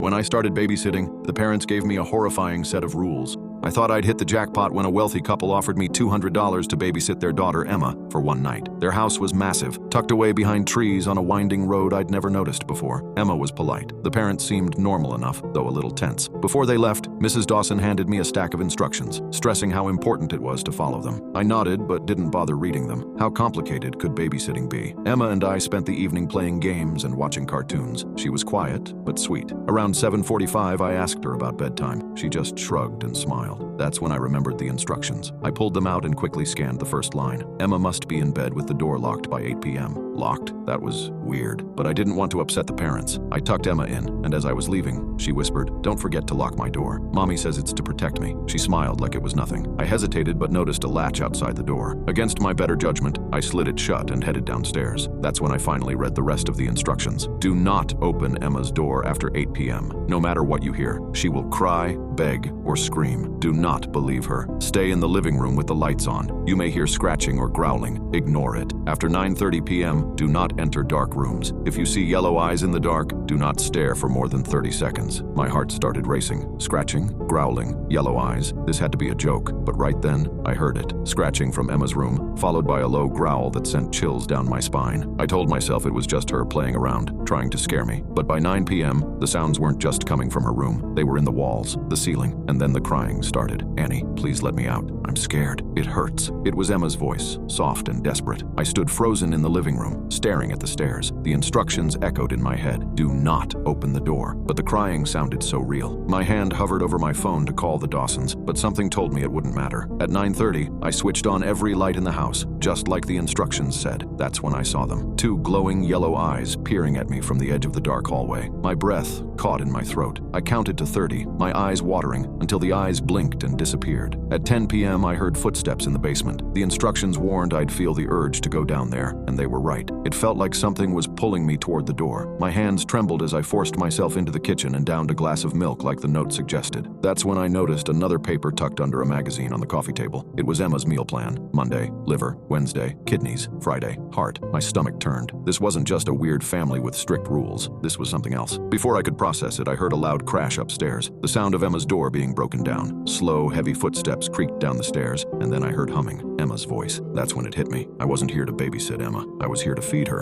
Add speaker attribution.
Speaker 1: When I started babysitting, the parents gave me a horrifying set of rules. I thought I'd hit the jackpot when a wealthy couple offered me $200 to babysit their daughter Emma for one night. Their house was massive, tucked away behind trees on a winding road I'd never noticed before. Emma was polite. The parents seemed normal enough, though a little tense. Before they left, Mrs. Dawson handed me a stack of instructions, stressing how important it was to follow them. I nodded, but didn't bother reading them. How complicated could babysitting be? Emma and I spent the evening playing games and watching cartoons. She was quiet, but sweet. Around 7:45, I asked her about bedtime. She just shrugged and smiled. That's when I remembered the instructions. I pulled them out and quickly scanned the first line. Emma must be in bed with the door locked by 8 p.m. Locked? That was weird, but I didn't want to upset the parents. I tucked Emma in, and as I was leaving, she whispered, "Don't forget to lock my door. Mommy says it's to protect me." She smiled like it was nothing. I hesitated but noticed a latch outside the door. Against my better judgment, I slid it shut and headed downstairs. That's when I finally read the rest of the instructions. Do not open Emma's door after 8 p.m. No matter what you hear. She will cry, beg, or scream. Do not believe her. Stay in the living room with the lights on. You may hear scratching or growling. Ignore it. After 9:30 p.m., do not enter dark rooms. If you see yellow eyes in the dark, do not stare for more than 30 seconds. My heart started racing. Scratching, growling, yellow eyes. This had to be a joke, but right then, I heard it. Scratching from Emma's room, followed by a low growl that sent chills down my spine. I told myself it was just her playing around, trying to scare me. But by 9 p.m., the sounds weren't just coming from her room. They were in the walls, the ceiling, and then the crying started. "Annie, please let me out. I'm scared. It hurts." It was Emma's voice, soft and desperate. I stood frozen in the living room, staring at the stairs. The instructions echoed in my head. Do not open the door. But the crying sounded so real. My hand hovered over my phone to call the Dawsons, but something told me it wouldn't matter. At 9:30, I switched on every light in the house, just like the instructions said. That's when I saw them. Two glowing yellow eyes peering at me from the edge of the dark hallway. My breath caught in my throat. I counted to 30, my eyes watering, until the eyes blinked and disappeared. At 10 p.m., I heard footsteps in the basement. The instructions warned I'd feel the urge to go down there, and they were right. It felt like something was pulling me toward the door. My hands trembled as I forced myself into the kitchen and downed a glass of milk like the note suggested. That's when I noticed another paper tucked under a magazine on the coffee table. It was Emma's meal plan. Monday, liver. Wednesday, kidneys. Friday, heart. My stomach turned. This wasn't just a weird family with strict rules. This was something else. Before I could process it, I heard a loud crash upstairs. The sound of Emma's door being broken down. Slow, heavy footsteps creaked down the stairs, and then I heard humming. Emma's voice. That's when it hit me. I wasn't here to babysit Emma. I was here to feed her.